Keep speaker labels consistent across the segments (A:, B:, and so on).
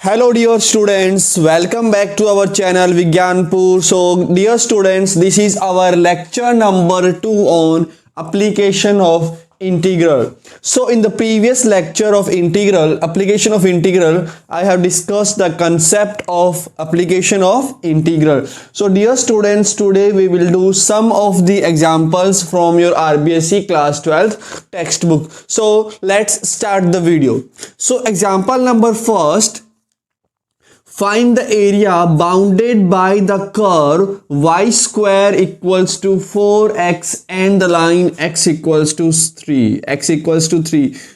A: Hello dear students, welcome back to our channel Vigyanpur. So dear students, this is our lecture number 2 on application of integral. So in the previous lecture of application of integral, I have discussed the concept of application of integral. So dear students, today we will do some of the examples from your RBSE class 12th textbook. So let's start the video. So example number first. Find the area bounded by the curve y square equals to 4x and the line x equals to 3.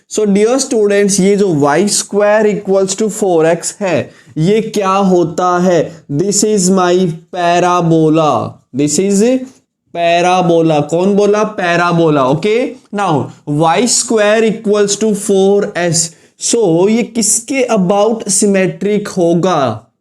A: So dear students, ये जो y square equals to 4x है, ये क्या होता है? This is my parabola. This is parabola. कौन बोला? Parabola. Okay. Now y square equals to 4s. सो ये किसके अबाउट सिमेट्रिक होगा?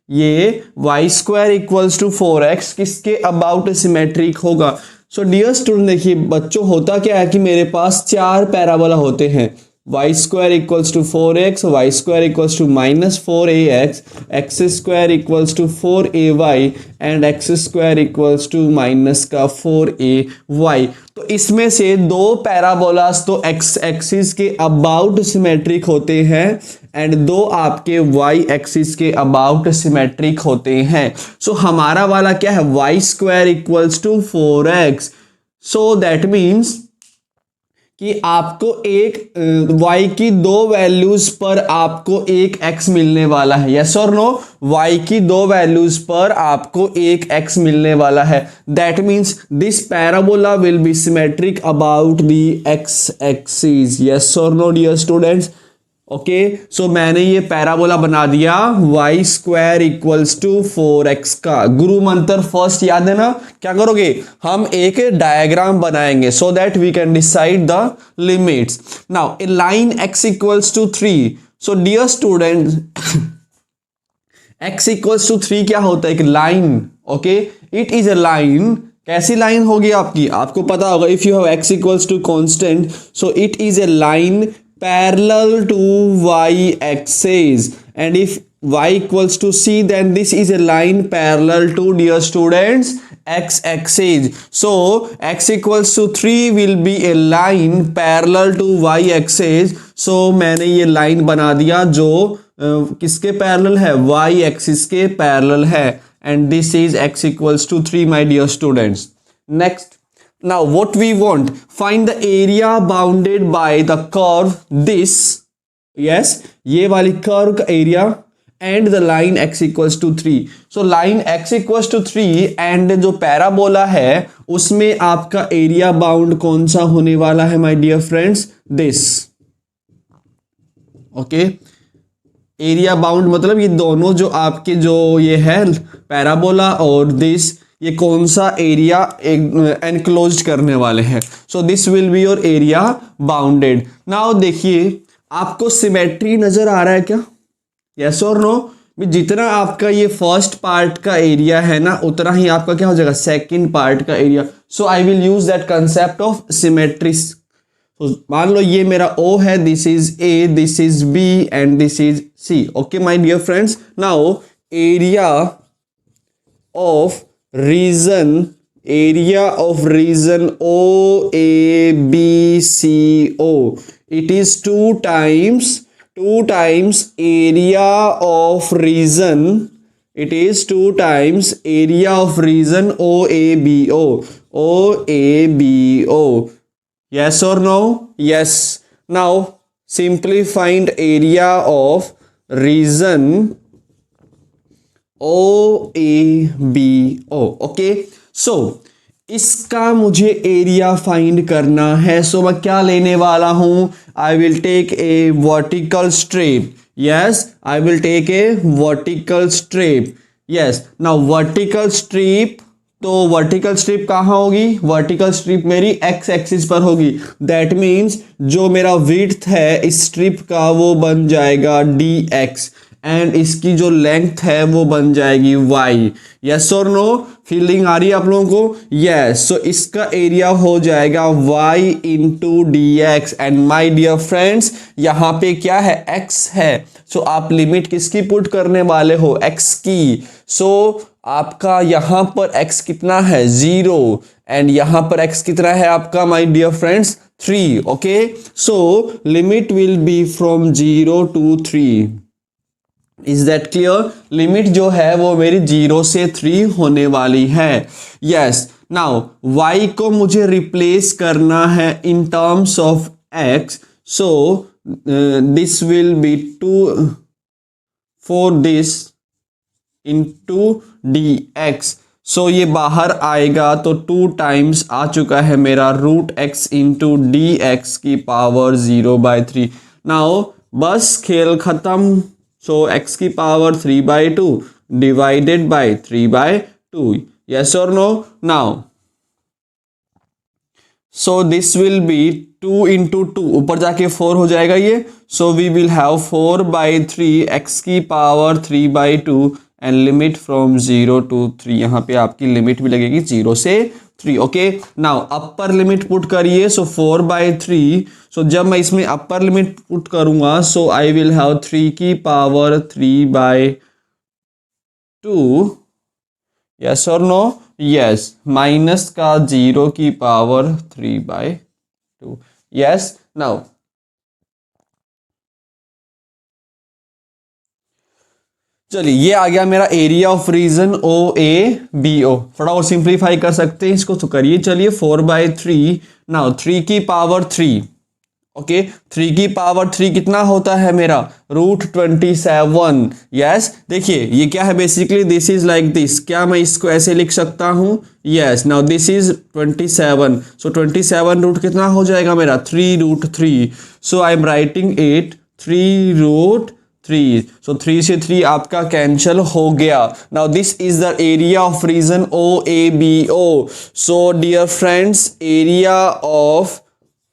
A: ये y square equals to 4x किसके अबाउट सिमेट्रिक होगा? सो डियर स्टूडेंट, देखिए बच्चों, होता क्या है कि मेरे पास 4 पैराबोला होते हैं. y square equals to 4x, y square equals to -4ax, x square equals to 4ay and x square equals to -4ay. तो इसमें से दो पैराबोलास तो x एक्सिस के अबाउट सिमेट्रिक होते हैं एंड दो आपके y एक्सिस के अबाउट सिमेट्रिक होते हैं. सो हमारा वाला क्या है? y square equals to 4x. So that means कि आपको एक y की दो वैल्यूज पर आपको एक x मिलने वाला है. यस और नो? y की दो वैल्यूज पर आपको एक x मिलने वाला है. That means this parabola will be symmetric about the x axis. Yes और नो डियर स्टूडेंट्स? ओके, सो मैंने ये पैराबोला बना दिया y square equals to 4x का. गुरु मंत्र फर्स्ट याद है ना? क्या करोगे? हम एक डायग्राम बनाएंगे so that we can decide the limits. Now a line x equals to 3. So dear student, x equals to 3 क्या होता है? एक line. Okay, it is a line. कैसी लाइन होगी आपकी? आपको पता होगा, if you have x equals to constant, so it is a line parallel to y axis, and if y equals to c, then this is a line parallel to, dear students, x axis. So x equals to 3 will be a line parallel to y axis. So मैंने ये line बना दिया जो किसके parallel है? y axis के parallel है, and this is x equals to 3, my dear students. Next. Now what we want, find the area bounded by the curve this, yes, ये वाली कर्व का area and the line x equals to 3. So line x equals to 3 and जो parabola है उसमें आपका area bound कौन सा होने वाला है my dear friends? This. Okay, area bound मतलब ये दोनों जो आपके जो ये है पैराबोला और दिस, ये कौन सा एरिया एनक्लोज करने वाले हैं. सो this will be your area bounded. Now देखिए, आपको सिमेट्री नजर आ रहा है क्या? यस और नो? जितना आपका ये फर्स्ट पार्ट का एरिया है ना, उतना ही आपका क्या हो जाएगा? सेकंड पार्ट का area. So I will use that concept of symmetry. मान लो ये मेरा O है, this is A, this is B and this is C. Okay my dear friends, now area of region OABCO, it is 2 times area of region, it is 2 times area of region OABO. Yes or no? Yes. Now simply find area of region OABO. Okay, so इसका मुझे area find करना है. सो मैं क्या लेने वाला हूं? I will take a vertical strip. Yes, I will take a vertical strip. Yes, now vertical strip, तो वर्टिकल स्ट्रिप कहाँ होगी? वर्टिकल स्ट्रिप मेरी एक्स एक्सिस पर होगी. दैट मीन्स जो मेरा विड्थ है इस स्ट्रिप का वो बन जाएगा dx एंड इसकी जो लेंथ है वो बन जाएगी y। यस और नो, फीलिंग आ रही है आप लोगों को? यस। सो इसका एरिया हो जाएगा y into d x. And my dear friends, यहाँ पे क्या है? x है। सो आप लिमिट किसकी पुट करने वाले हो? x की। सो आपका यहाँ पर x कितना है? 0। एंड यहाँ पर x कितना है आपका my dear friends? 3। Okay, so limit will be from 0 to 3। Is that clear? Limit जो है वो मेरी 0 से 3 होने वाली है। यस, नाउ y को मुझे रिप्लेस करना है इन terms of x। So this will be 2 for this into dx। सो ये बाहर आएगा तो 2 टाइम्स आ चुका है मेरा root x into d x की पावर 0/3। नाउ बस खेल खत्म। सो x की पावर 3/2 डिवाइडेड बाय 3/2। यस और no? Now so this will be 2 into 2, ऊपर जाके 4 हो जाएगा ये। So we will have 4/3 x की power 3/2 and limit from 0 to 3। यहाँ पे आपकी लिमिट भी लगेगी 0 से 3। Okay, now upper limit put करिए। सो 4/3। सो जब मैं इसमें अपर लिमिट पुट करूंगा सो आई विल हैव 3 की पावर 3/2। यस और नो? यस, माइनस का 0 की पावर 3/2। यस, नाउ चलिए ये आ गया मेरा area of region O A B O. थोड़ा और सिंप्लीफाई कर सकते हैं इसको, तो करिए। चलिए 4/3। नाउ 3 की पावर 3। ओके, 3 की पावर 3 कितना होता है मेरा? √27। यस, देखिए ये क्या है basically? This is like this. क्या मैं इसको ऐसे लिख सकता हूं? Yes, now this is 27। So 27 root कितना हो जाएगा मेरा? 3√3। So I am writing it 3√3। So 3 से 3 आपका कैंसिल हो गया। Now this is the area of region O A B O. So dear friends, area of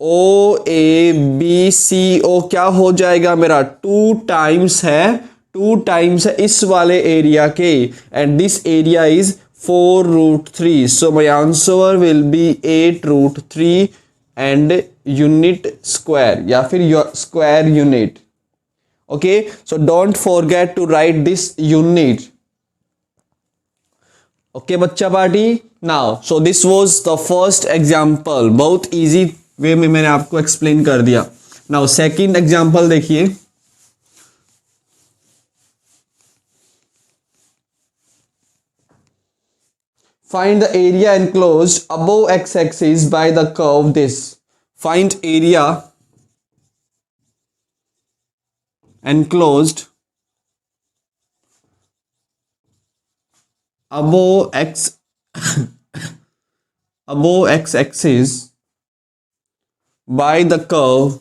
A: O A B C O क्या हो जाएगा मेरा? 2 टाइम्स है, 2 टाइम्स है इस वाले एरिया के। And this area is 4√3। So my answer will be 8√3 and unit square, या फिर square unit. Okay, so don't forget to write this unit. Okay बच्चा party. Now so this was the first example. बहुत easy way में मैंने आपको explain कर दिया। नाउ सेकंड एग्जांपल देखिए। Find the area enclosed above x axis by the curve this. Find area enclosed above x axis by the curve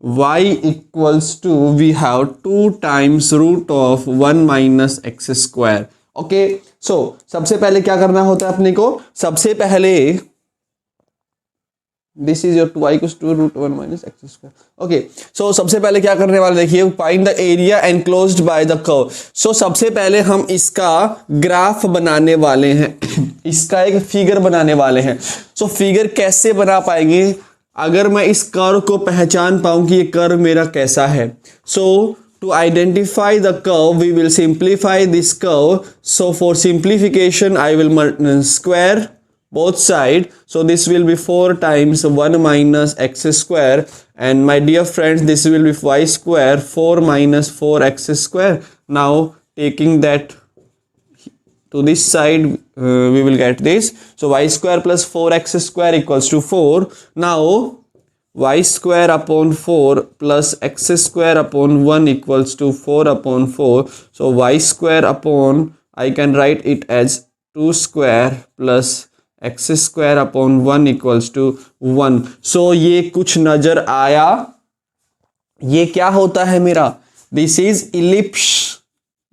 A: y equals to, we have 2 times root of 1 minus x square। Okay, so सबसे पहले क्या करना होता है अपने को? सबसे पहले this is your 2y equals to √1 minus x square। Okay, so सबसे पहले क्या करने वाले देखिए, find the area enclosed by the curve. So सबसे पहले हम इसका ग्राफ बनाने वाले हैं इसका एक फिगर बनाने वाले हैं। सो फिगर कैसे बना पाएंगे? अगर मैं इस कर्व को पहचान पाऊं कि ये कर्व मेरा कैसा है। सो to identify the curve we will simplify this curve। so for simplification I will square both side। so this will be 4 times 1 minus x square, and my dear friends this will be y square 4 minus 4x square। now taking that to this side we will get this। so y square plus 4x square equals to 4। now y square upon 4 plus x square upon 1 equals to 4/4। so y square upon, I can write it as 2 square plus x square upon 1 equals to 1। so ये कुछ नजर आया? ये क्या होता है मेरा? This is ellipse.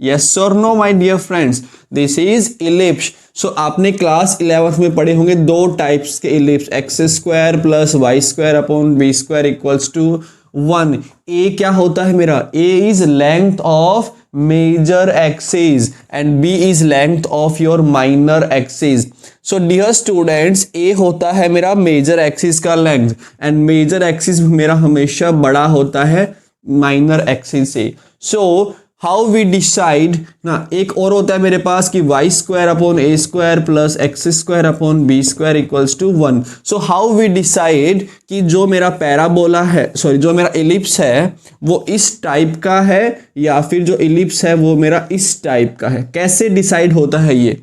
A: Yes और no my dear friends, this is ellipse. So आपने क्लास 11th में पढ़े होंगे 2 टाइप्स के ellipse, x square plus y square upon b square equals to 1। A क्या होता है मेरा, a is length of major axis and b is length of your minor axis. So dear students, a होता है मेरा major axis का length and major axis मेरा हमेशा बड़ा होता है माइनर एक्सिस से। सो हाउ वी डिसाइड ना, एक और होता है मेरे पास कि y square upon a square plus x square upon b square equals to 1। So how we decide कि जो मेरा पैराबोला है, सॉरी जो मेरा इलिप्स है वो इस टाइप का है या फिर जो इलिप्स है वो मेरा इस टाइप का है। कैसे डिसाइड होता है ये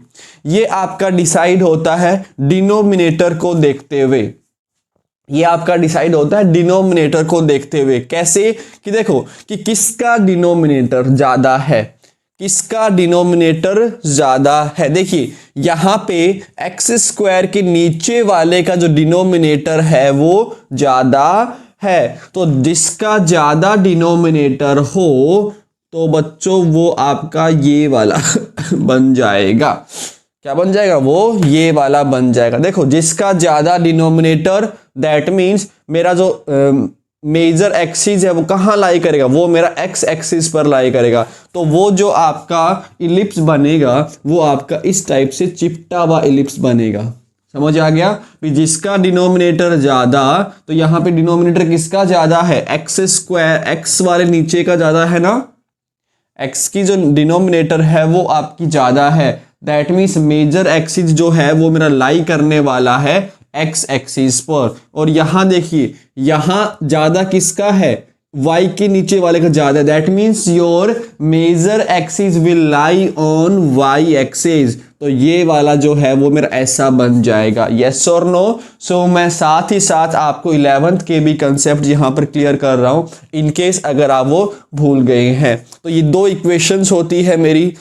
A: आपका डिसाइड होता है डिनोमिनेटर को देखते हुए। ये आपका डिसाइड होता है डिनोमिनेटर को देखते हुए। कैसे कि देखो कि किसका डिनोमिनेटर ज्यादा है, किसका डिनोमिनेटर ज्यादा है। देखिए यहां पे एक्स स्क्वायर के नीचे वाले का जो डिनोमिनेटर है वो ज्यादा है, तो जिसका ज्यादा डिनोमिनेटर हो तो बच्चों वो आपका ये वाला बन जाएगा। क्या बन जाएगा, वो ये वाला बन जाएगा। देखो जिसका ज्यादा डिनोमिनेटर, दैट मीन्स मेरा जो मेजर एक्सिस है वो कहाँ लाई करेगा, वो मेरा एक्स एक्सिस पर लाई करेगा। तो वो जो आपका इलिप्स बनेगा वो आपका इस टाइप से चिपटा हुआ इलिप्स बनेगा। समझ आ गया भी, जिसका डिनोमिनेटर ज्यादा, तो यहाँ पे डिनोमिनेटर किसका ज्यादा है, एक्स स्क्वायर, एक्स वाले नीचे का ज्यादा है ना, एक्स की जो डिनोमिनेटर है वो आपकी ज्यादा है। दैट मीन्स मेजर एक्सिस जो है वो मेरा लाई करने वाला है एक्स एक्सिस पर। और यहां देखिए यहां ज्यादा किसका है, y के नीचे वाले का ज्यादा। That means your major axis will lie on y axis. तो ये वाला जो है वो मेरा ऐसा बन जाएगा। यस और नो। सो मैं साथ ही साथ आपको 11th के भी कंसेप्ट यहां पर क्लियर कर रहा हूं, इनकेस अगर आप वो भूल गए हैं। तो ये दो इक्वेशंस होती है मेरी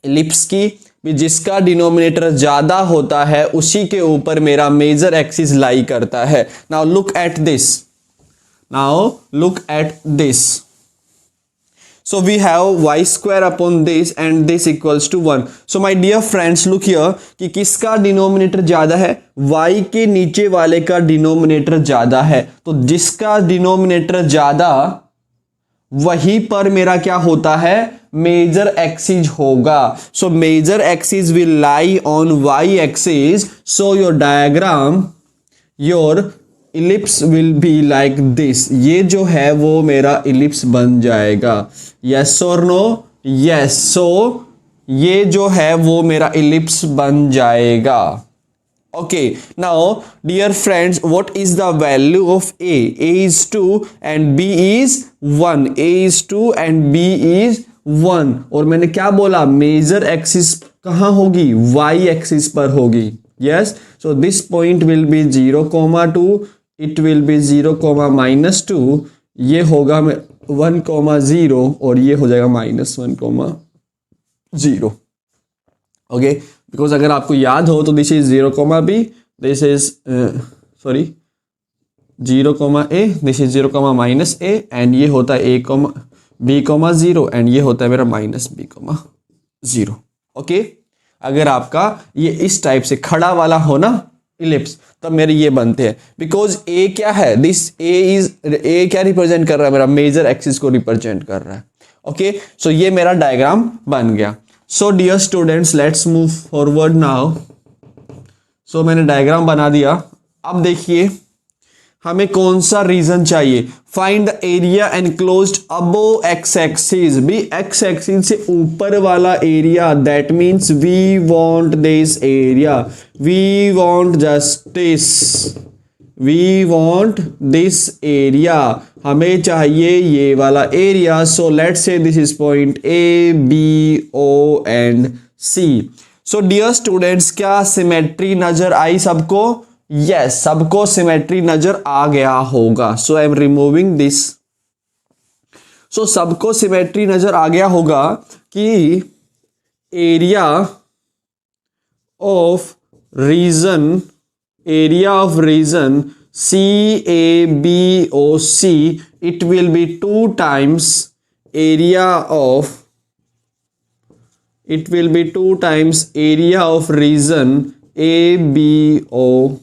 A: इलिप्स की, जिसका डिनोमिनेटर ज्यादा होता है उसी के ऊपर मेरा मेजर एक्सिस लाई करता है। Now look at this, now look at this. So we have y square upon this and this equals to 1. So my dear friends look here कि किसका डिनोमिनेटर ज्यादा है, y के नीचे वाले का डिनोमिनेटर ज्यादा है। तो जिसका डिनोमिनेटर ज्यादा वहीं पर मेरा क्या होता है, मेजर एक्सिस होगा। So major axis will lie on y axis. So your diagram, your ellipse will be like this. ये जो है वो मेरा इलिप्स बन जाएगा। यस और नो, यस। सो ये जो है वो मेरा इलिप्स बन जाएगा। Okay, now dear friends, what is the value of a? a is 2 and b is 1. a is 2 and b is 1। और मैंने क्या बोला, मेजर एक्सिस कहाँ होगी, y एक्सिस पर होगी। Yes, so this point will B 0,2, it will B 0,-2, ये होगा 1,0 और ये हो जाएगा -1,0। ओके, बिकॉज अगर आपको याद हो तो this is 0,b, this is sorry 0,a, this is 0,-a and ये होता है b,0 एंड ये होता है मेरा -b,0। ओके, अगर आपका ये इस टाइप से खड़ा वाला हो ना इलिप्स, तब मेरे ये बनते हैं। बिकॉज ए क्या है, दिस ए क्या रिप्रेजेंट कर रहा है, मेरा मेजर एक्सिस को रिप्रेजेंट कर रहा है। ओके, सो ये मेरा डायग्राम बन गया। So dear students, let's move forward now. So मैंने डायग्राम बना दिया। अब देखिए हमें कौन सा रीजन चाहिए, find the area enclosed above x axis. भी एक्स एक्सिस से ऊपर वाला area, that means we want this area, we want justice, we want this area, हमें चाहिए ये वाला area. So let's say this is point A B O and C. So dear students, क्या symmetry नजर आई सबको? यस, सबको symmetry नजर आ गया होगा। So I am removing this. So सबको सिमेट्री नजर आ गया होगा कि area of region, area of region CABOC, it will be 2 times area of, it will be 2 times area of region ABOA,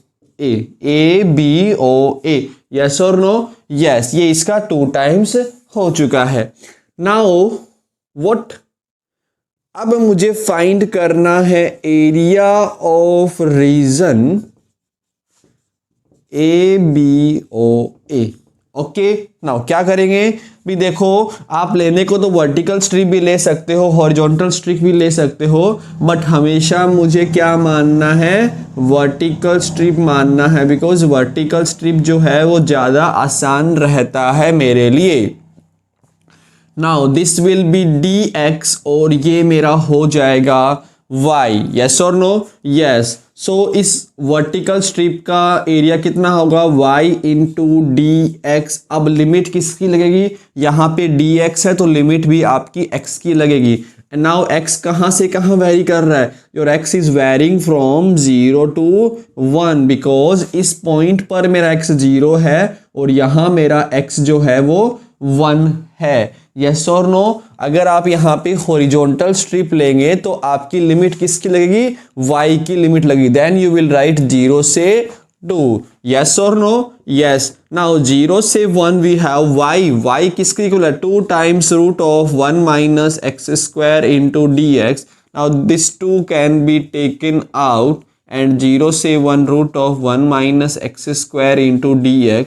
A: ABOA। Yes और नो, यस, ये इसका 2 times हो चुका है। नाउ व्हाट, अब मुझे फाइंड करना है area of region ABOA। Okay, now क्या करेंगे भी, देखो आप लेने को तो वर्टिकल स्ट्रिप भी ले सकते हो, हॉरिजॉन्टल स्ट्रिप भी ले सकते हो, बट हमेशा मुझे क्या मानना है, वर्टिकल स्ट्रिप मानना है, बिकॉज वर्टिकल स्ट्रिप जो है वो ज़्यादा आसान रहता है मेरे लिए। Now this will B dx और ये मेरा हो जाएगा y, यस और नो, यस। सो इस वर्टिकल स्ट्रिप का एरिया कितना होगा, y इंटू dx। अब लिमिट किसकी लगेगी, यहाँ पे dx है तो लिमिट भी आपकी x की लगेगी। एंड नाउ x कहाँ से कहाँ वेरी कर रहा है, your x is varying from 0 to 1, because इस पॉइंट पर मेरा x 0 है और यहाँ मेरा x जो है वो 1 है, यस और नो। अगर आप यहाँ पे हॉरिजॉन्टल स्ट्रिप लेंगे तो आपकी लिमिट किसकी लगेगी, y की लिमिट लगेगी। देन यू विल राइट 0 से 2, यस और नो, यस। नाउ 0 से 1 वी हैव y किसकी इक्वल है, 2 times root of 1 minus x square into dx। Now this 2 can be taken out and 0 से 1 root of 1 minus x square into dx।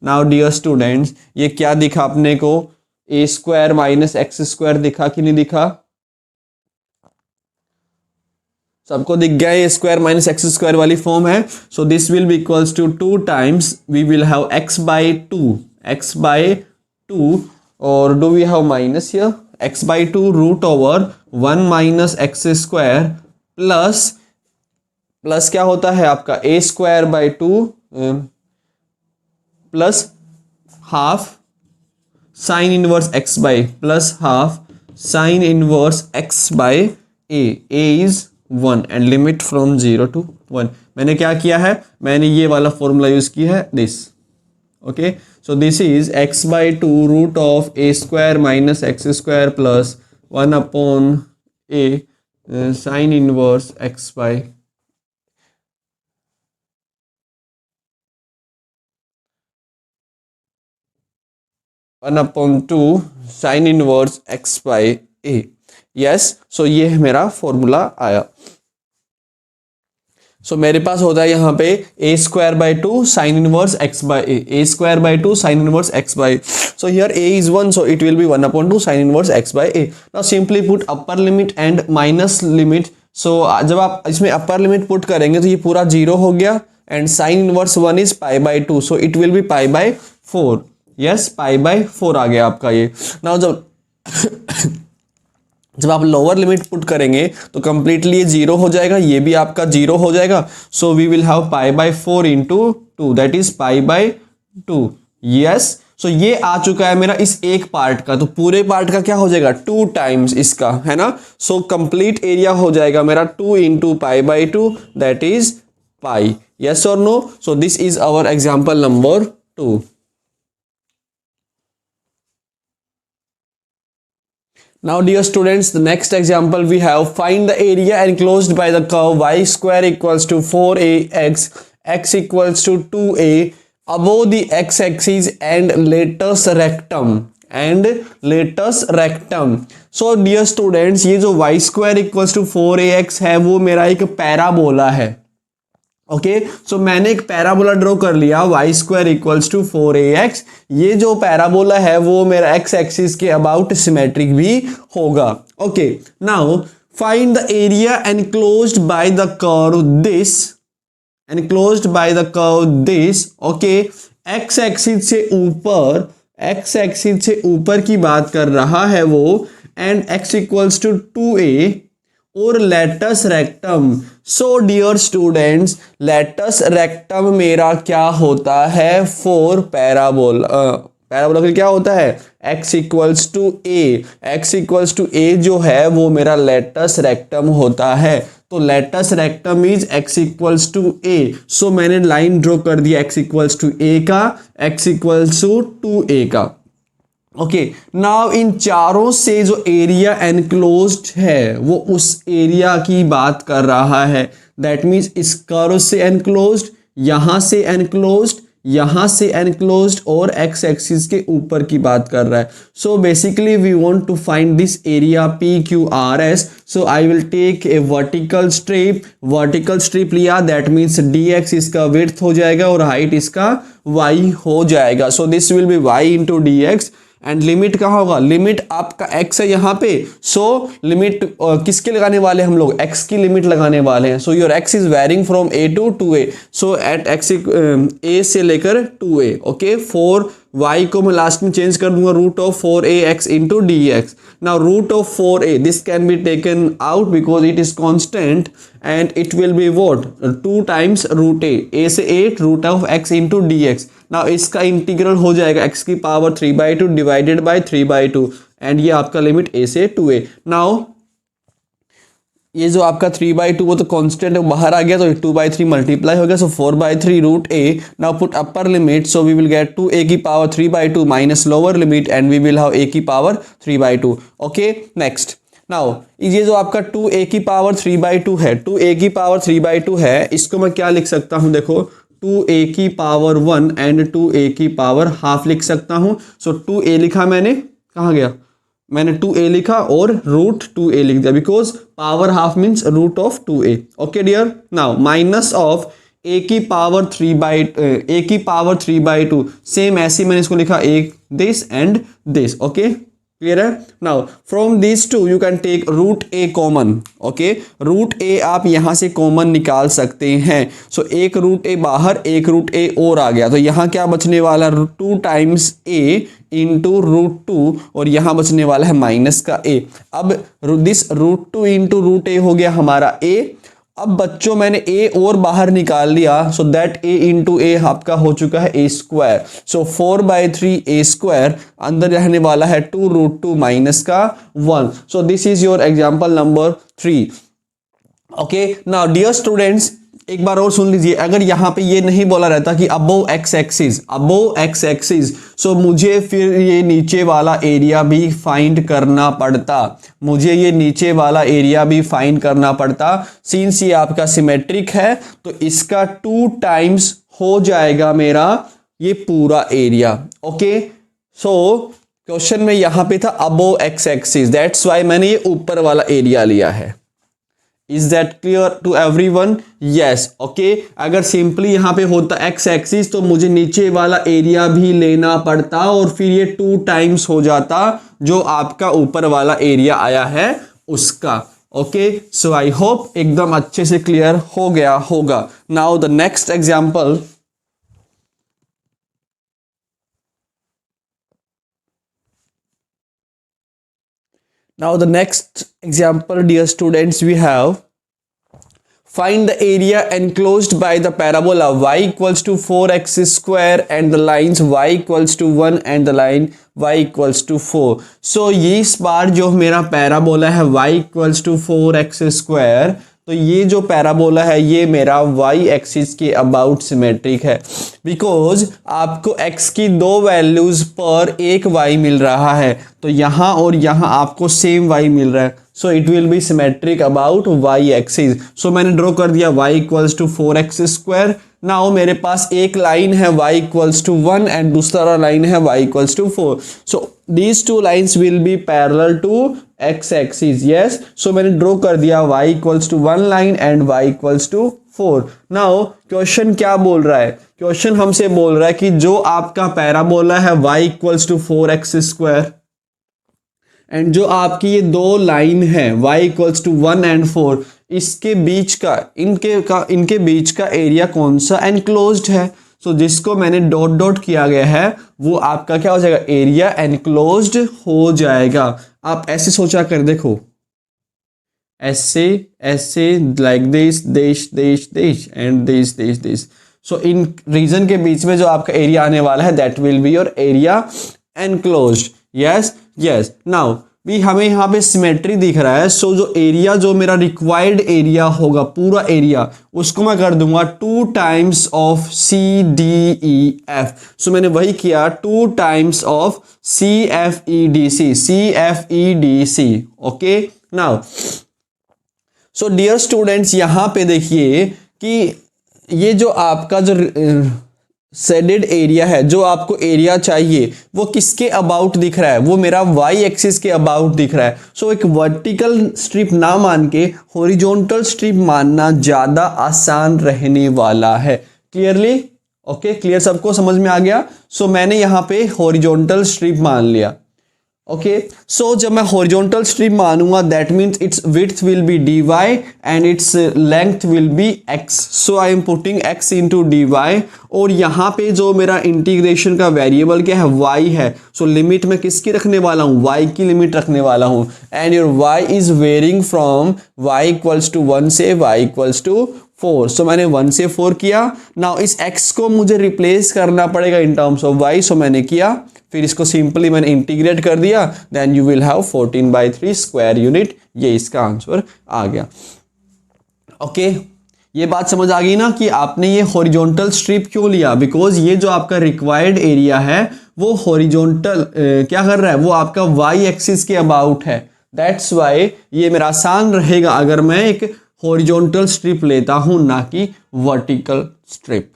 A: Now dear students, ये क्या दिखा अपने को, a square minus x square दिखा कि नहीं दिखा, सबको दिख गया, a square minus x square वाली फॉर्म है। So this will B equals to 2 times we will have x by 2 और do we have minus here, x by 2 root over 1 minus x square plus क्या होता है आपका a square by 2 plus half sine inverse x by plus half sine inverse x by a is 1 and limit from 0 to 1। मैंने क्या किया है, मैंने ये वाला फॉर्मूला यूज किया है, this. Okay, so this is x by 2 root of a square minus x square plus 1 upon a sine inverse x by 1/2 sine inverse x by a। Yes, so ये मेरा फॉर्मूला आया। सो मेरे पास होता है यहाँ पे a square by 2 sine inverse x by a square by 2 sine inverse x by. So here a is 1, so it will be 1/2 sine inverse x by a। Now simply put upper limit and minus limit. So जब आप इसमें upper limit put करेंगे तो ये पूरा 0 हो गया and sine inverse 1 is pi by 2, so it will B pi by 4। Yes, pi by 4 आ गया आपका ये। नाउ जब आप लोअर लिमिट पुट करेंगे तो कंप्लीटली ये 0 हो जाएगा, ये भी आपका 0 हो जाएगा। So we will have pi by 4 into 2, that is pi by 2। Yes, so ये आ चुका है मेरा इस एक पार्ट का, तो पूरे पार्ट का क्या हो जाएगा 2 टाइम्स इसका, है ना। सो कंप्लीट एरिया हो जाएगा मेरा 2 into pi by 2, that is pi. Yes और no, so this is our example number 2। Now dear students, the next example we have, find the area enclosed by the curve y square equals to 4ax, x equals to 2a above the x-axis and latus rectum So dear students, ये जो y square equals to 4ax है वो मेरा एक parabola है। Okay, सो मैंने एक parabola draw कर लिया y square equals to 4ax। ये जो पैराबोला है वो मेरा x एक्सिस के अबाउट सिमेट्रिक भी होगा। Okay, now find the area enclosed by the curve this. Okay, x axis से ऊपर की बात कर रहा है वो, and x equals to 2a और latus rectum. So dear students, latus rectum मेरा क्या होता है, 4 पैराबोला फिर क्या होता है x इक्वल्स टू a जो है वो मेरा लेटस रेक्टम होता है। तो latus rectum is x equals to a। So मैंने लाइन ड्रॉ कर दिया x इक्वल्स टू a का, x इक्वल्स टू 2a का। ओके, नाउ इन चारों से जो एरिया एनक्लोज्ड है वो उस एरिया की बात कर रहा है। दैट मीन्स इस कर्व से एनक्लोज्ड, यहां से एनक्लोज्ड, यहाँ से एनक्लोज्ड और एक्स एक्सिस के ऊपर की बात कर रहा है. So basically we want to find this area P Q R S. So I will take a vertical strip लिया, दैट मीन्स डी एक्स इसका विड्थ हो जाएगा और हाइट इसका वाई हो जाएगा. So this will be y into d x. And limit कहाँ होगा, लिमिट आपका x है यहाँ पे. सो लिमिट किसके लगाने वाले हम लोग, x की लिमिट लगाने वाले हैं. So your x is varying from a to 2a. So at x a से लेकर 2a. ओके, 4y को मैं लास्ट में चेंज कर दूंगा root of 4ax into d x. Now root of 4a this can be taken out because it is constant and it will be what 2 times root a से 8 root of x into d x. Now इसका integral हो जाएगा x की power 3/2 divided by 3/2 and ये आपका limit a से 2a. Now ये जो आपका 3/2 वो तो कांस्टेंट बाहर आ गया तो 2/3 मल्टीप्लाई हो गया. So 4/3 root a. Now put upper limit. So we will get 2a की power 3/2 minus lower limit and we will have a की पावर 3/2. Okay, next. नाउ ये जो आपका 2a की पावर 3/2 है, 2a की पावर 3/2 है, इसको मैं क्या लिख सकता हूं, देखो 2a की पावर 1 एंड 2a की पावर हाफ लिख सकता हूं. सो 2a लिखा मैंने, कहाँ गया, मैंने 2a लिखा और रूट 2a लिख दिया because power half means root of 2a. Okay dear. Now minus of a की पावर 3/2 सेम ऐसे मैंने इसको लिखा एक this and this. Okay, clear है. Now from this two you can take root a common. Okay, root a आप यहां से कॉमन निकाल सकते हैं. सो एक रूट a बाहर, एक रूट a और आ गया तो यहां क्या बचने वाला, 2 टाइम्स a इंटू रूट 2 और यहां बचने वाला है माइनस का a. अब this root 2 into root a हो गया हमारा a. अब बच्चों मैंने a और बाहर निकाल लिया. So that a into a आपका हो चुका है a square. So 4/3 a square, अंदर रहने वाला है 2 रूट 2 माइनस का 1. So this is your example number 3. Okay, now dear students एक बार और सुन लीजिए. अगर यहाँ पे ये नहीं बोला रहता कि अबोव एक्स एक्सिस, सो मुझे फिर ये नीचे वाला एरिया भी फाइंड करना पड़ता. सिंस ये आपका सिमेट्रिक है तो इसका 2 टाइम्स हो जाएगा मेरा ये पूरा एरिया. ओके, सो क्वेश्चन में यहाँ पे था above x axis, that's why मैंने ये ऊपर वाला एरिया लिया है. Is that clear to everyone? Yes. Okay. अगर सिंपली यहाँ पे होता एक्स एक्सिस तो मुझे नीचे वाला एरिया भी लेना पड़ता और फिर ये 2 टाइम्स हो जाता जो आपका ऊपर वाला एरिया आया है उसका. ओके, सो आई होप एकदम अच्छे से क्लियर हो गया होगा. Now the next example. Now the next example, dear students, we have find the area enclosed by the parabola y equals to 4x square and the lines y equals to 1 and the line y equals to 4. So ये इस बार जो मेरा parabola है y equals to 4x square, तो ये जो parabola है ये मेरा y एक्सिस के अबाउट सिमेट्रिक है बिकॉज आपको x की 2 वैल्यूज पर एक y मिल रहा है तो यहाँ और यहाँ आपको सेम y मिल रहा है. So it will be symmetric about y axis. So मैंने ड्रॉ कर दिया y equals to 4x square. Now मेरे पास एक लाइन है y इक्वल्स टू 1 एंड दूसरा लाइन है y equals to 4. So these 2 lines will be parallel to x axis. Yes, so मैंने ड्रॉ कर दिया y equals to 1 line and y equals to 4. Now question क्या बोल रहा है, क्वेश्चन हमसे बोल रहा है कि जो आपका पैराबोला है y equals to 4x square and जो आपकी ये 2 लाइन है y इक्वल्स टू 1 एंड 4, इसके बीच का इनके बीच का एरिया कौन सा, एनक्लोज्ड है. सो जिसको मैंने डॉट डॉट किया गया है वो आपका क्या हो जाएगा, एरिया एनक्लोज्ड हो जाएगा. आप ऐसे सोचा कर देखो, ऐसे ऐसे like this and this. So इन रीजन के बीच में जो आपका एरिया आने वाला है that will be your area enclosed. Yes. Now भी हमें यहाँ पे सिमेट्री दिख रहा है. सो जो एरिया जो मेरा रिक्वायर्ड एरिया होगा पूरा एरिया उसको मैं कर दूंगा 2 टाइम्स ऑफ CDEF. सो मैंने वही किया 2 times of CFEDC. Okay, now so dear students यहाँ पे देखिए कि ये जो आपका जो शेडेड एरिया है, जो आपको एरिया चाहिए वो किसके अबाउट दिख रहा है, वो मेरा वाई एक्सिस के अबाउट दिख रहा है। सो एक वर्टिकल स्ट्रिप ना मान के हॉरिजॉन्टल स्ट्रिप मानना ज़्यादा आसान रहने वाला है। क्लियरली ओके, क्लियर, सबको समझ में आ गया। सो मैंने यहाँ पे हॉरिजॉन्टल स्ट्रिप मान लिया। ओके, सो जब मैं हॉरिजॉन्टल स्ट्रिप मानूंगा that means its width will be d y and its length will be x. So I am putting x into d y, और यहाँ पे जो मेरा इंटीग्रेशन का वेरिएबल क्या है, वाई है। सो लिमिट मैं किसकी रखने वाला हूँ, वाई की लिमिट रखने वाला हूँ। And your y is varying from y equals to 1 से वाई इक्वल्स टू 4। सो मैंने 1 से 4 किया। नाउ इस x को मुझे रिप्लेस करना पड़ेगा in terms of y। So मैंने किया, फिर इसको सिंपली मैंने इंटीग्रेट कर दिया, then you will have 14/3 square unit. ये इसका आंसर आ गया। ओके, ये बात समझ आ गई ना कि आपने ये हॉरिजॉन्टल स्ट्रिप क्यों लिया, बिकॉज ये जो आपका रिक्वायर्ड एरिया है वो हॉरिजॉन्टल क्या कर रहा है, वो आपका वाई एक्सिस के अबाउट है। दैट्स वाई ये मेरा आसान रहेगा अगर मैं एक हॉरिजॉन्टल स्ट्रिप लेता हूं, ना कि वर्टिकल स्ट्रिप।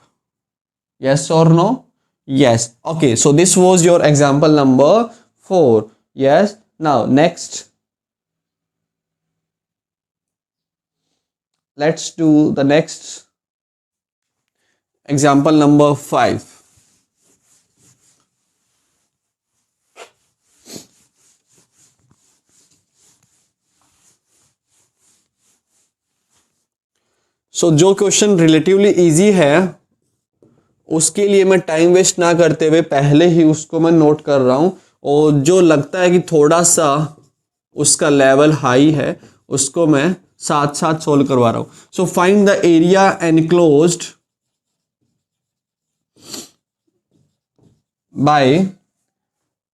A: यस और no? Yes. Okay. So this was your example number 4. Yes. Now next, let's do the next example number 5. So जो क्वेश्चन रिलेटिवली इजी है उसके लिए मैं टाइम वेस्ट ना करते हुए पहले ही उसको मैं नोट कर रहा हूँ, और जो लगता है कि थोड़ा सा उसका लेवल हाई है उसको मैं साथ साथ सोल्व करवा रहा हूँ। So find the area enclosed by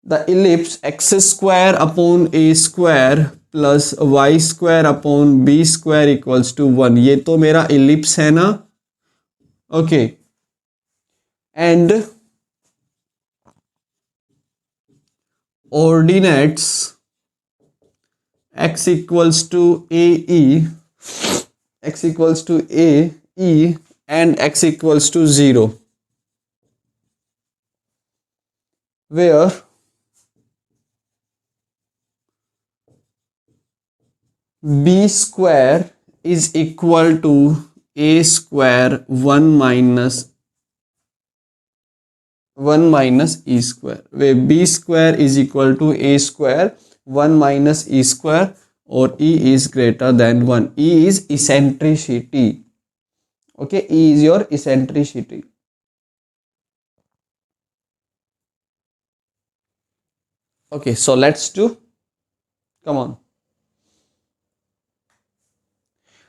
A: the ellipse x square upon a square plus y square upon b square equals to 1। ये तो मेरा इलिप्स है ना। Okay, and ordinates x equals to AE, x equals to AE and x equals to 0, where B square is equal to A square 1 minus E square, where B square is equal to A square 1 minus E square, or E is greater than 1. E is eccentricity. Okay, E is your eccentricity. Okay, so let's do, come on.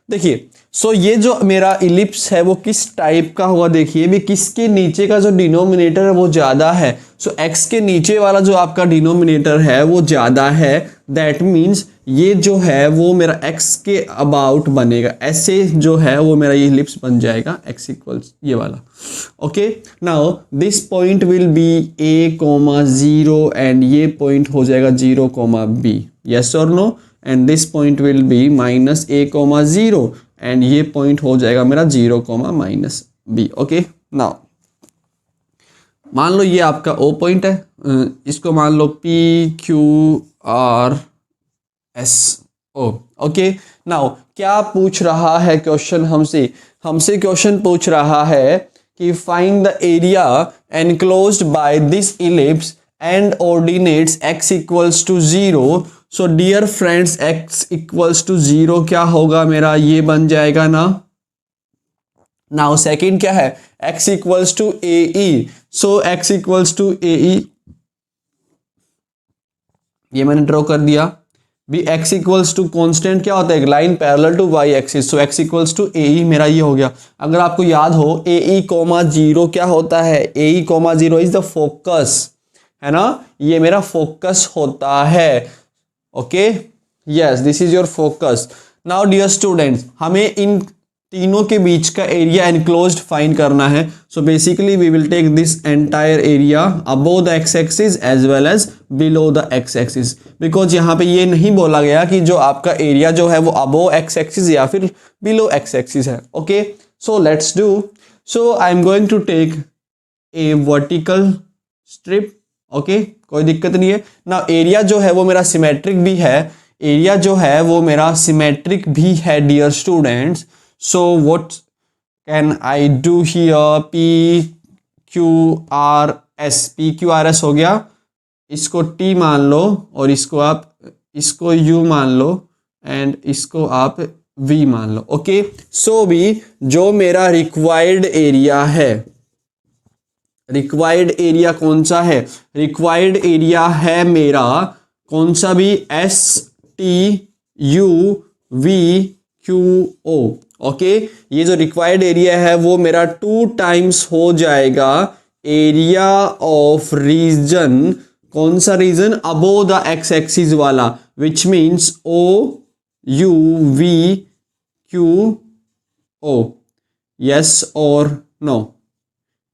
A: देखिए, सो ये जो मेरा ellipse है वो किस type का होगा, देखिए भी किसके नीचे का जो डिनोमिनेटर है वो ज़्यादा है। सो x के नीचे वाला जो आपका डिनोमिनेटर है वो ज़्यादा है, दैट मीन्स ये जो है वो मेरा x के अबाउट बनेगा। ऐसे जो है वो मेरा ये इलिप्स बन जाएगा x इक्वल्स ये वाला। Okay, now this point will be a,0 and ये पॉइंट हो जाएगा 0,b। यस और no? And this point will be minus a,0 and ये पॉइंट हो जाएगा मेरा 0,-b। ओके, नाउ मान लो ये आपका O पॉइंट है, इसको मान लो PQRSO। ओके, नाउ क्या पूछ रहा है क्वेश्चन हमसे? हमसे क्वेश्चन पूछ रहा है कि find the area enclosed by this ellipse and ordinates x equals to 0। So dear friends, x equals to 0 क्या होगा मेरा, ये बन जाएगा ना। नाउ सेकंड क्या है, x equals to AE। So x equals to AE ये मैंने ड्रॉ कर दिया। भी x इक्वल्स टू कॉन्स्टेंट क्या होता है, एक line parallel to y axis. So x equals to AE मेरा ये हो गया। अगर आपको याद हो AE,0 क्या होता है, AE,0 इज द फोकस, है ना, ये मेरा फोकस होता है। Okay, yes, this is your focus. Now dear students, हमें इन तीनों के बीच का एरिया एनक्लोज्ड फाइंड करना है। So basically we will take this entire area above the x axis as well as below the x axis, because यहाँ पे ये नहीं बोला गया कि जो आपका एरिया जो है वो अबोव एक्स एक्सिस या फिर बिलो एक्स एक्सिस है। Okay, so let's do. So I am going to take a vertical strip, okay, कोई दिक्कत नहीं है ना। एरिया जो है वो मेरा सिमेट्रिक भी है, एरिया जो है वो मेरा सिमेट्रिक भी है dear students. So what can I do here, P Q R S, P Q R S हो गया, इसको टी मान लो और इसको आप, इसको यू मान लो एंड इसको आप वी मान लो, ओके। सो भी जो मेरा रिक्वायर्ड एरिया है, रिक्वायर्ड एरिया कौन सा है, रिक्वायर्ड एरिया है मेरा कौन सा भी, S T U V Q O, okay. ये जो रिक्वायर्ड एरिया है वो मेरा 2 टाइम्स हो जाएगा एरिया ऑफ रीजन, कौन सा region, above the x axis वाला, which means O U V Q O. Yes और नो,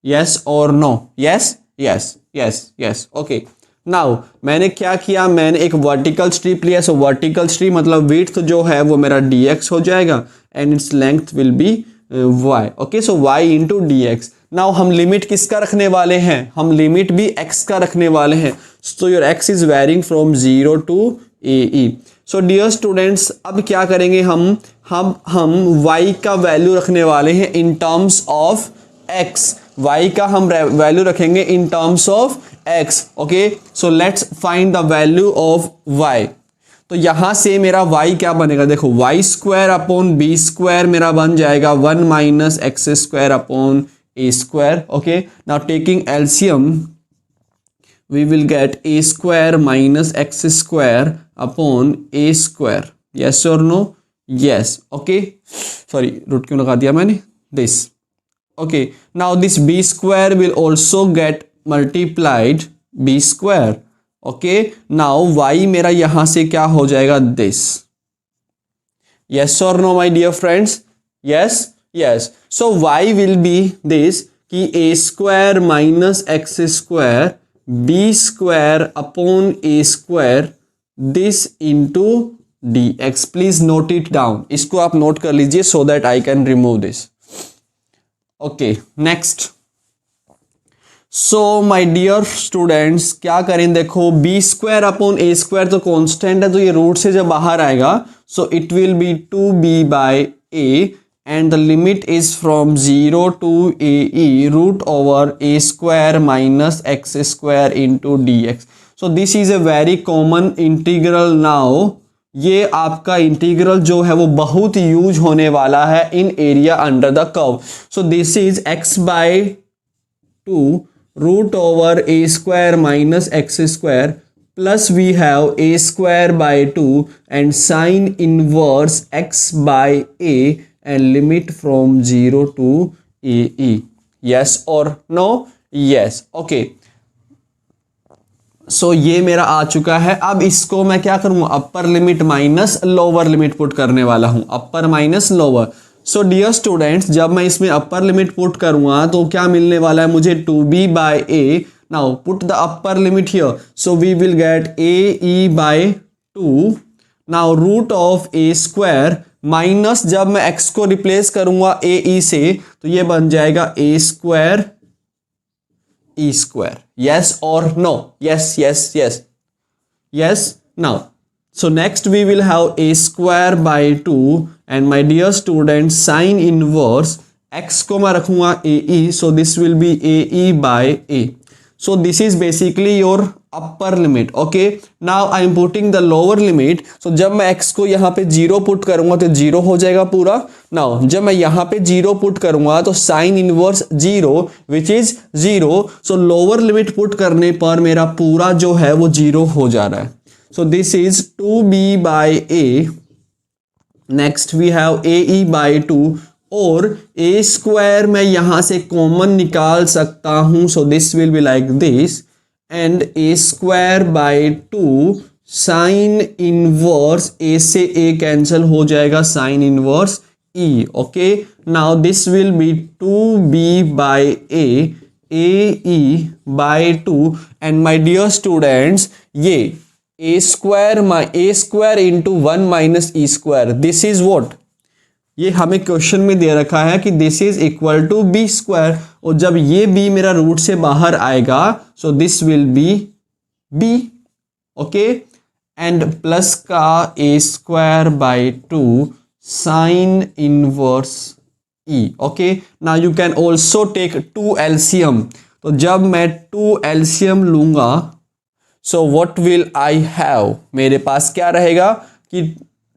A: यस और no, yes yes yes yes, okay. Now मैंने क्या किया, मैंने एक वर्टिकल स्ट्रिप लिया। सो वर्टिकल स्ट्रिप मतलब विड्थ जो है वो मेरा dx हो जाएगा and its length will be y, okay. So y into d x. Now हम लिमिट किसका रखने वाले हैं, हम लिमिट भी x का रखने वाले हैं। So your x is varying from 0 to AE। So dear students अब क्या करेंगे, हम y का वैल्यू रखने वाले हैं इन टर्म्स ऑफ x, y का हम वैल्यू रखेंगे इन terms of x, okay. So let's find the value of y। तो यहां से मेरा y क्या बनेगा, देखो y square upon b square मेरा बन जाएगा 1 minus x square upon a square, okay. Now taking LCM we will get a square minus x square upon a square, yes और no, yes, okay. Sorry root क्यों लगा दिया मैंने, this, okay. Now this b square will also get multiplied b square, okay. Now y मेरा यहां से क्या हो जाएगा, this, yes or no my dear friends, yes yes. So y will be this कि a square minus x square b square upon a square this into dx. Please note it down, इसको आप note कर लीजिए so that I can remove this. Okay next. So my dear students क्या करें, देखो b square upon a square तो constant है, तो ये रूट से जब बाहर आएगा so it will be 2b by a and the limit is from 0 to AE root over a square minus x square into d x. So this is a very common integral. Now ये आपका integral जो है वो बहुत use होने वाला है in area under the curve. So this is x by 2 root over a square minus x square plus we have a square by 2 and sine inverse x by a and limit from 0 to AE, yes और no, yes, okay. So ये मेरा आ चुका है। अब इसको मैं क्या करूंगा, upper limit minus lower limit put करने वाला हूं, upper minus lower. So dear students जब मैं इसमें अपर लिमिट पुट करूंगा तो क्या मिलने वाला है मुझे, 2b by a। Now put the upper limit here, so we will get AE by 2। Now root of a square minus, जब मैं x को रिप्लेस करूंगा AE से तो ये बन जाएगा a square e square, yes or no, yes yes yes yes. Now so next we will have a square by 2 and my dear students sin inverse x को मैं रखूंगा AE, so this will be AE by A. So this is basically your upper limit, okay. Now I am putting the lower limit. So जब मैं x को यहाँ पे 0 put करूंगा तो 0 हो जाएगा पूरा। Now जब मैं यहाँ पे 0 पुट करूंगा तो sin inverse 0 which is 0. So lower limit put करने पर मेरा पूरा जो है वो 0 हो जा रहा है। So this is 2b by A. Next we have AE by 2 और a स्क्वायर मैं यहां से कॉमन निकाल सकता हूं। So this will be like this and a square by 2 sine inverse, a से a कैंसिल हो जाएगा, sine inverse e, okay. Now this will be 2b by a AE by 2 and my dear students ये a square into 1 minus e square, this is what ये हमें question में दे रखा है कि this is equal to b square, और जब ये बी मेरा रूट से बाहर आएगा so this will be b, okay, and plus का a square by 2 sine inverse e, okay. Now you can also take 2 LCM, तो जब मैं 2 एलसीएम लूंगा so what will I have, मेरे पास क्या रहेगा कि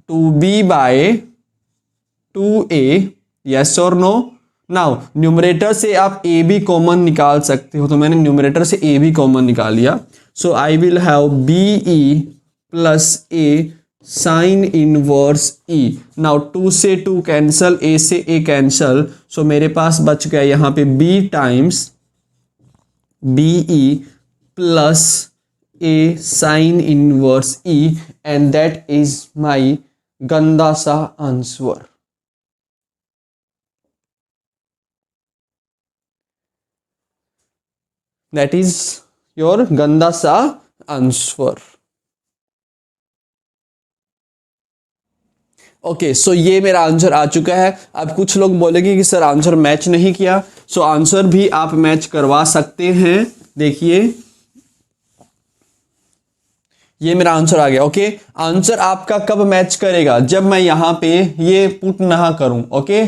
A: 2b बाय 2a, यस और नो। नाउ न्यूमरेटर से आप a भी कॉमन निकाल सकते हो, तो मैंने न्यूमरेटर से a भी कॉमन निकाल लिया, so I will have be plus a sine inverse e। Now 2 से 2 कैंसल, a से a कैंसल, सो मेरे पास बच गया यहाँ पे b times be plus a sine inverse e, and that is my गंदा सा आंसर। दैट इज योर गंदा सा आंसर। ओके, सो ये मेरा आंसर आ चुका है। अब कुछ लोग बोलेंगे कि सर आंसर मैच नहीं किया, सो आंसर भी आप मैच करवा सकते हैं। देखिए ये मेरा आंसर आ गया, ओके। आंसर आपका कब मैच करेगा, जब मैं यहाँ पे ये पुट ना करूं, ओके।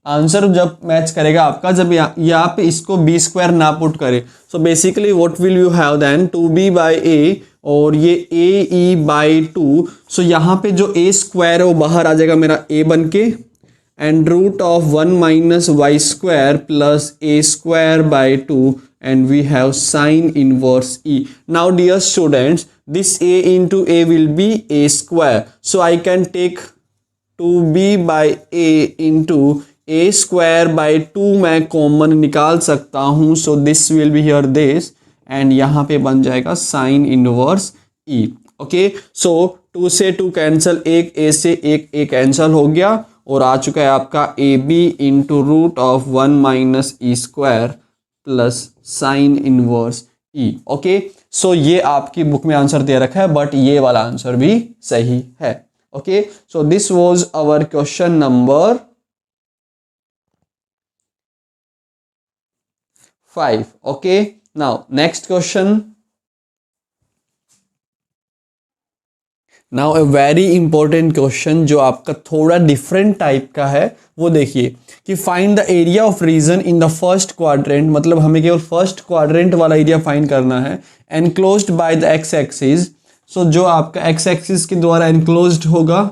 A: आंसर जब मैच करेगा आपका जब यहाँ पे इसको बी स्क्वायर ना पुट करे। So basically what will you have then 2b by a और ये ए ई बाई 2। सो यहाँ पे जो ए स्क्वायर है वो बाहर आ जाएगा मेरा ए बन के, and root of 1 minus y square plus a square by 2, and we have sine inverse e. Now dear students, this a into a will be a square, so I can take 2b by a into a square by 2 मैं common निकाल सकता हूँ, so this will be here this, and यहाँ पे बन जाएगा sin inverse e, okay। so 2 से 2 cancel, एक a से एक a कैंसल हो गया, और आ चुका है आपका a b into root of 1 minus e square plus sine inverse e, okay. So ये आपकी बुक में आंसर दे रखा है, बट ये वाला आंसर भी सही है, okay. So this was our question number 5, okay. Now next question, now a very important question जो आपका थोड़ा डिफरेंट टाइप का है, वो देखिए कि find the area of region in the first quadrant, मतलब हमें केवल फर्स्ट क्वाड्रेंट वाला एरिया फाइंड करना है, enclosed by the x axis. So जो आपका एक्स एक्सिस के द्वारा एनक्लोज्ड होगा,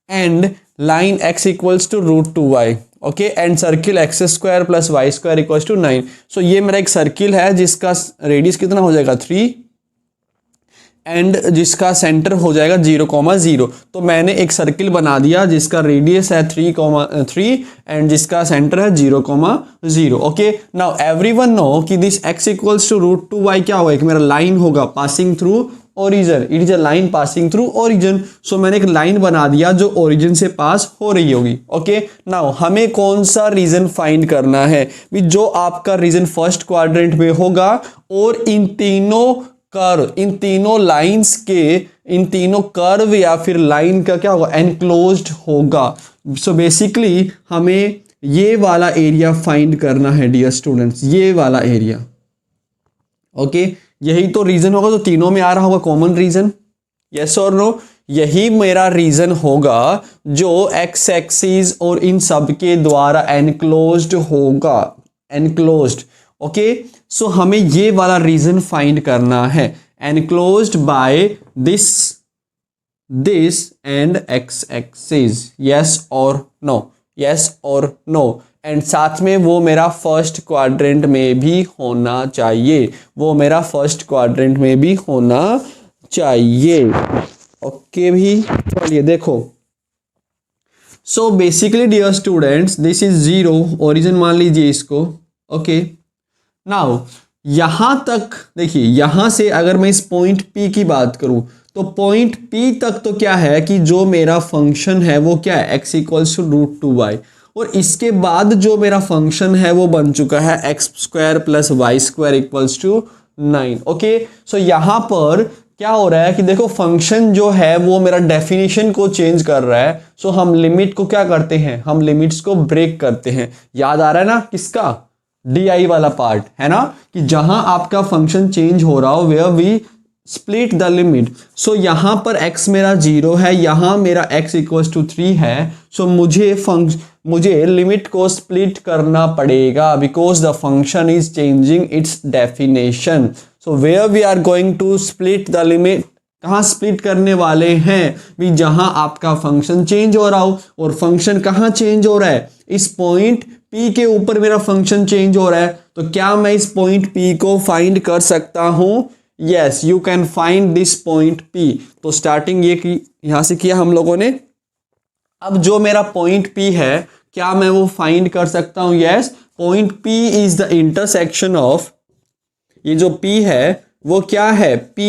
A: and line x equals to root 2y, okay, and circle x square plus y square equals to 9। So ये मेरा एक सर्किल है जिसका रेडियस कितना हो जाएगा 3, एंड जिसका सेंटर हो जाएगा 0,0। तो मैंने एक सर्किल बना दिया जिसका रेडियस है 3,3 एंड जिसका सेंटर है 0,0, ओके। नाउ एवरीवन नो कि दिस x equals to root 2y क्या होगा, एक मेरा लाइन होगा passing through origin, it is a line passing through origin. So मैंने एक लाइन बना दिया जो ओरिजिन से पास हो रही होगी, ओके। नाउ हमें कौन सा रीजन फाइंड करना है, जो आपका रीजन फर्स्ट क्वाड्रेंट में होगा, और इन तीनों कर्व, इन तीनों लाइंस के, इन तीनों कर्व या फिर लाइन का क्या होगा, एनक्लोज्ड होगा। सो बेसिकली हमें ये वाला एरिया फाइंड करना है डियर स्टूडेंट्स, ये वाला एरिया, ओके। यही तो रीजन होगा, तो तीनों में आ रहा होगा कॉमन रीजन, यस और नो। यही मेरा रीजन होगा जो एक्स एक्सिस और इन सब के द्वारा एनक्लोज्ड होगा, एनक्लोज्ड, ओके। सो हमें ये वाला रीजन फाइंड करना है, enclosed by this and x axis, yes और नो, यस और नो। एंड साथ में वो मेरा फर्स्ट क्वाड्रेंट में भी होना चाहिए, वो मेरा फर्स्ट क्वाड्रेंट में भी होना चाहिए, ओके भी। चलिए देखो, so basically dear students this is 0, origin मान लीजिए इसको, ओके। नाउ यहां तक देखिए, यहां से अगर मैं इस पॉइंट P की बात करूं तो पॉइंट P तक तो क्या है कि जो मेरा फंक्शन है वो क्या है, x equals to root 2y, और इसके बाद जो मेरा फंक्शन है वो बन चुका है x square plus y square equals to 9, okay. So यहां पर क्या हो रहा है कि देखो फंक्शन जो है वो मेरा डेफिनेशन को चेंज कर रहा है। सो हम लिमिट को क्या करते हैं, हम लिमिट्स को ब्रेक करते हैं। याद आ रहा है ना किसका, डी वाला पार्ट है ना, कि जहां आपका फंक्शन चेंज हो रहा हो where we split the limit. So यहां पर x मेरा 0 है, यहां मेरा x इक्वल्स टू 3 है। सो मुझे लिमिट को स्प्लिट करना पड़ेगा because the function is changing its definition. So where we are going to split the limit, कहाँ स्प्लिट करने वाले हैं भी, जहां आपका फंक्शन चेंज हो रहा हो। और फंक्शन कहाँ चेंज हो रहा है, इस पॉइंट P के ऊपर मेरा फंक्शन चेंज हो रहा है। तो क्या मैं इस पॉइंट P को फाइंड कर सकता हूं? Yes, you can find this point P। तो स्टार्टिंग ये की यहां से किया हम लोगों ने। अब जो मेरा पॉइंट P है क्या मैं वो फाइंड कर सकता हूं? Yes, point P is the intersection of, ये जो P है वो क्या है, P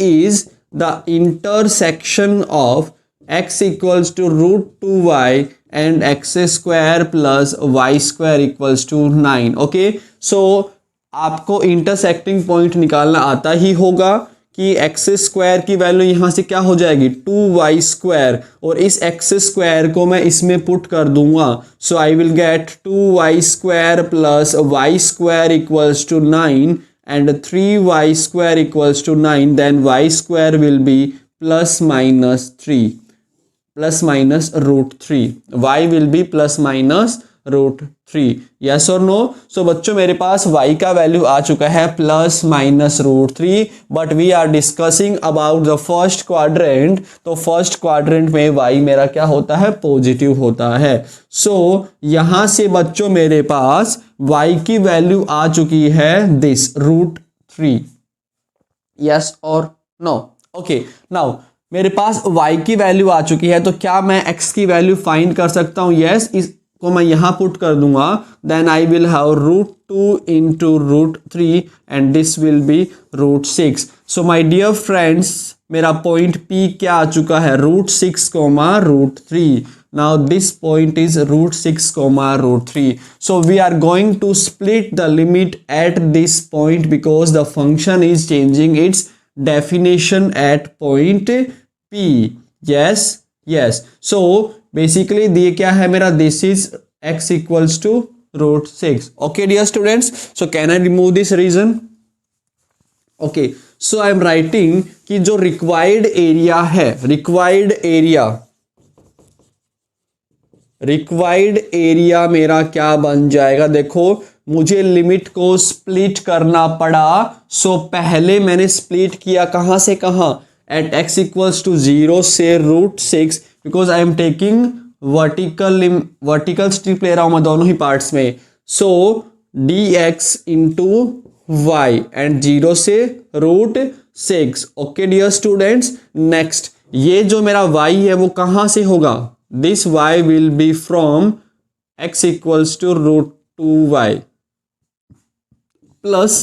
A: is the intersection of x equals to √2y and x square plus y square equals to 9। Okay, so आपको इंटरसेक्टिंग पॉइंट निकालना आता ही होगा कि एक्स स्क्वायर की वैल्यू यहाँ से क्या हो जाएगी 2y स्क्वायर, और इस एक्स स्क्वायर को मैं इसमें पुट कर दूंगा। So I will get 2y square plus y square equals to 9 and 3y square equals to 9, then y square will be plus minus 3, plus minus √3, y will be plus minus √3। yes or no? so बच्चों मेरे पास y का value आ चुका है plus minus √3, but we are discussing about the first quadrant. तो first quadrant में y मेरा क्या होता है, पॉजिटिव होता है। सो यहां से बच्चों मेरे पास y की वैल्यू आ चुकी है दिस √3। यस और नो? ओके, नाउ मेरे पास y की वैल्यू आ चुकी है, तो क्या मैं x की वैल्यू फाइंड कर सकता हूं? यस, इसको मैं यहां पुट कर दूंगा, then I will have √2 into √3 and this will be √6। So my dear friends, मेरा पॉइंट P क्या आ चुका है, √6, √3। Now this point is √6, √3. So we are going to split the limit at this point because the function is changing its definition at point P. Yes, yes. So basically ये क्या है मेरा, this is x equals to √6. Okay dear students, so can I remove this region? Okay, so I am writing कि जो required area है, required area मेरा क्या बन जाएगा, देखो मुझे लिमिट को स्प्लिट करना पड़ा। सो पहले मैंने स्प्लिट किया कहां से कहां, एट x इक्वल्स टू 0 से √6, because I am taking vertical strip ले रहा हूं मैं दोनों ही पार्ट्स में। सो dx इंटू वाई एंड 0 से √6। ओके डियर स्टूडेंट्स, नेक्स्ट ये जो मेरा y है वो कहां से होगा, this y will be from x equals to √2y plus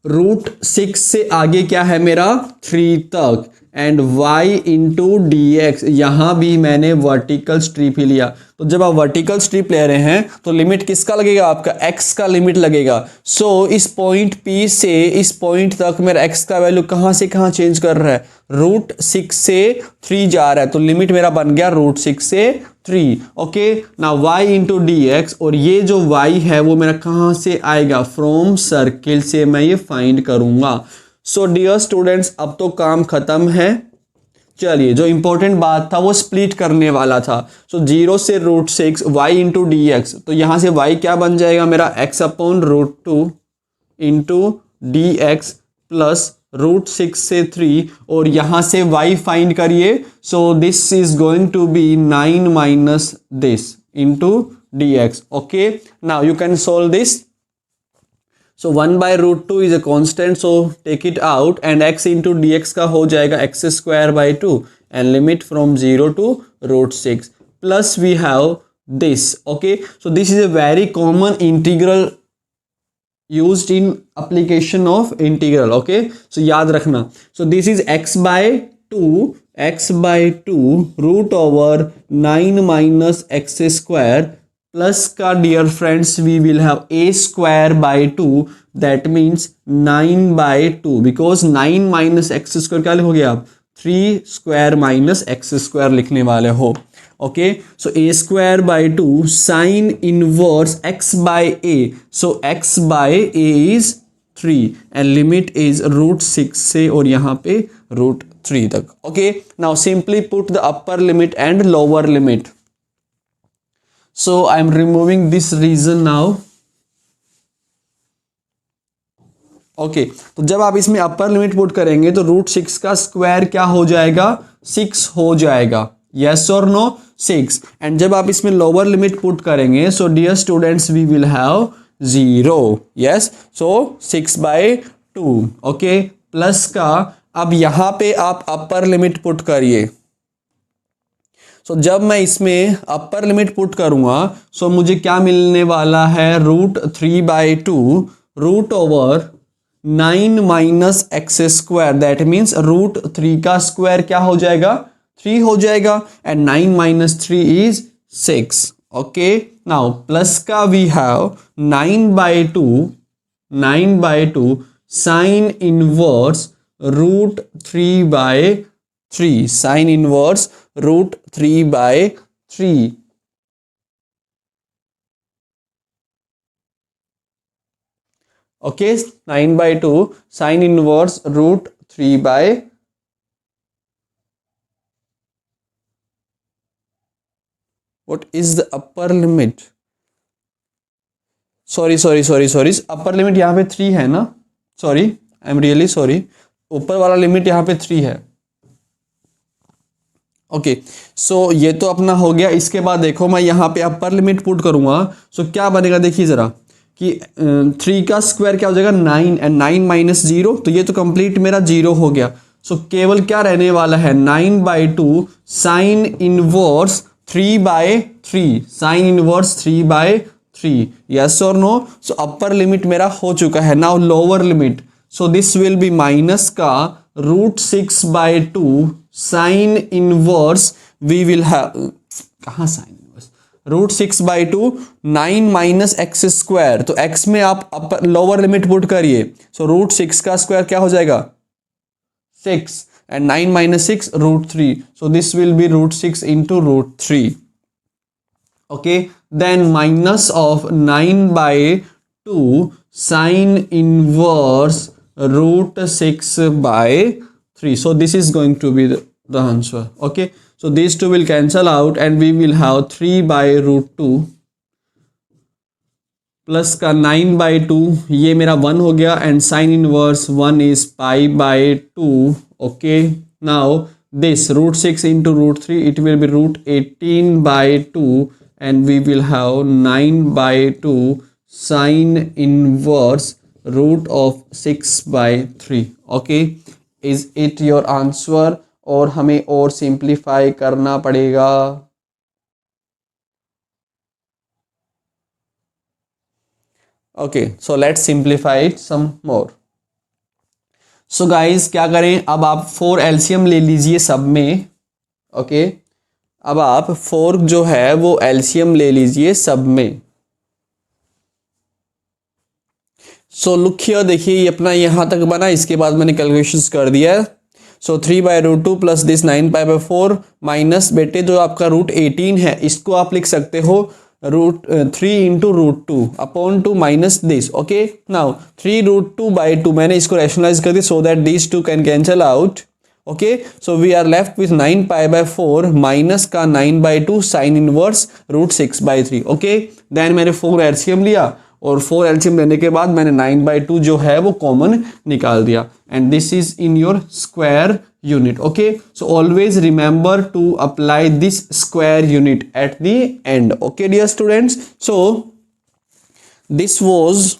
A: √6 से आगे क्या है मेरा 3 तक, एंड y इंटू dx, यहां भी मैंने वर्टिकल स्ट्रिप ही लिया। तो जब आप वर्टिकल स्ट्रिप ले रहे हैं तो लिमिट किसका लगेगा, आपका x का लिमिट लगेगा। सो इस पॉइंट P से इस पॉइंट तक मेरा x का वैल्यू कहां से कहां चेंज कर रहा है, √6 से 3 जा रहा है, तो लिमिट मेरा बन गया √6 से 3। ओके, ना y इंटू dx, और ये जो y है वो मेरा कहां से आएगा, फ्रॉम सर्किल से मैं ये फाइंड करूंगा। सो डियर स्टूडेंट्स, अब तो काम खत्म है। चलिए, जो इंपॉर्टेंट बात था वो स्प्लिट करने वाला था। सो 0 से √6 y इंटू dx, तो यहां से y क्या बन जाएगा मेरा, x upon √2 into dx plus √6 से 3, और यहां से y फाइंड करिए। So this is going to be 9 minus this into dx। Okay, now you can solve this. So 1 by √2 is a constant, so take it out, and x into dx का हो जाएगा x square by 2 and limit from 0 to √6, plus we have this. Okay, so this is a very common integral used in application of integral. Okay, so याद रखना, so this is x by 2 √9 minus x square plus का dear friends we will have a square by 2, that means 9/2, because 9 minus x square क्या लिखोगे आप, 3 square minus x square लिखने वाले हो. Okay, so a square by 2 sine inverse x by a, so x by a is 3 and limit is √6 से और यहाँ पे √3 तक. Okay, now simply put the upper limit and lower limit. So I am removing this region now. Okay, तो जब आप इसमें upper limit put करेंगे तो √6 का स्क्वायर क्या हो जाएगा, 6 हो जाएगा. यस और नो, 6. एंड जब आप इसमें लोअर लिमिट पुट करेंगे so dear students we will have 0. Yes, so 6/2. Okay, plus का अब यहाँ पे आप अपर लिमिट पुट करिए. सो जब मैं इसमें अपर लिमिट पुट करूंगा सो मुझे क्या मिलने वाला है, √3/2 root over 9 minus x square, that means √3 का स्क्वायर क्या हो जाएगा, 3 हो जाएगा. And 9 minus 3 is 6. Okay, now plus का we have 9/2 sine inverse √3/3, sine inverse √3/3. Okay, 9/2 sine inverse √3/, what is the upper limit? Sorry upper limit यहाँ पे 3 है ना, sorry I am really sorry, ऊपर वाला लिमिट यहाँ पे 3 है. ओके, सो ये तो अपना हो गया. इसके बाद देखो मैं यहाँ पे अपर लिमिट पुट करूंगा सो क्या बनेगा, देखिए जरा कि 3 का स्क्वायर क्या हो जाएगा, 9 एंड 9 माइनस 0, तो ये तो कंप्लीट मेरा 0 हो गया. सो केवल क्या रहने वाला है, 9/2 sine inverse 3/3, sine inverse 3/3. Yes और नो, सो अपर लिमिट मेरा हो चुका है. Now lower limit, so this will be minus का √6/2 sine inverse we will have, कहाँ sine inverse, √6/2 9 minus x square, तो x में आप अपर लोअर लिमिट पुट करिए. सो √6 का स्क्वायर क्या हो जाएगा, 6 and 9 minus 6 √3, so this will be √6 into √3. Okay, then minus of 9/2 sine inverse √6/3. So this is going to be the answer. Okay, so these two will cancel out and we will have 3/√2 plus का 9/2, ये मेरा 1 हो गया and sine inverse 1 is π/2. Okay, now this √6 into √3 it will be √18/2 and we will have 9/2 sin inverse √6/3. Okay, is it your answer और हमें और simplify करना पड़ेगा. Okay, so let's simplify it some more. So guys क्या करें, अब आप 4 LCM ले लीजिए सब में. ओके, अब आप 4 जो है वो एलसीएम ले लीजिए सब में. सो लुक हियर, देखिए ये अपना यहाँ तक बना, इसके बाद मैंने कैलकुलेशंस कर दिया है. सो 3/√2 प्लस दिस 9π/4 माइनस बेटे जो आपका √18 है इसको आप लिख सकते हो √3 into √2 upon 2 minus this. Okay, now 3√2/2 मैंने इसको रैशनलाइज कर दिया so that this 2 can cancel out. Okay, so we are left with 9π/4 minus का 9/2 साइन इनवर्स √6/3. ओके, देन मैंने 4 एलसीएम लिया और 4 एलसीएम लेने के बाद मैंने 9/2 जो है वो कॉमन निकाल दिया and this is in your square unit. Okay, so always remember to apply this square unit at the end. Okay dear students, so this was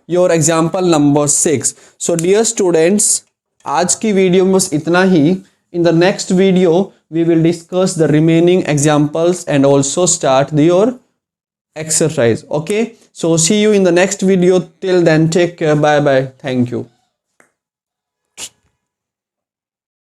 A: your example number 6. So dear students, आज की video में बस इतना ही. In the next video we will discuss the remaining examples and also start your exercise. Okay, so see you in the next video. Till then, take care. Bye bye. Thank you.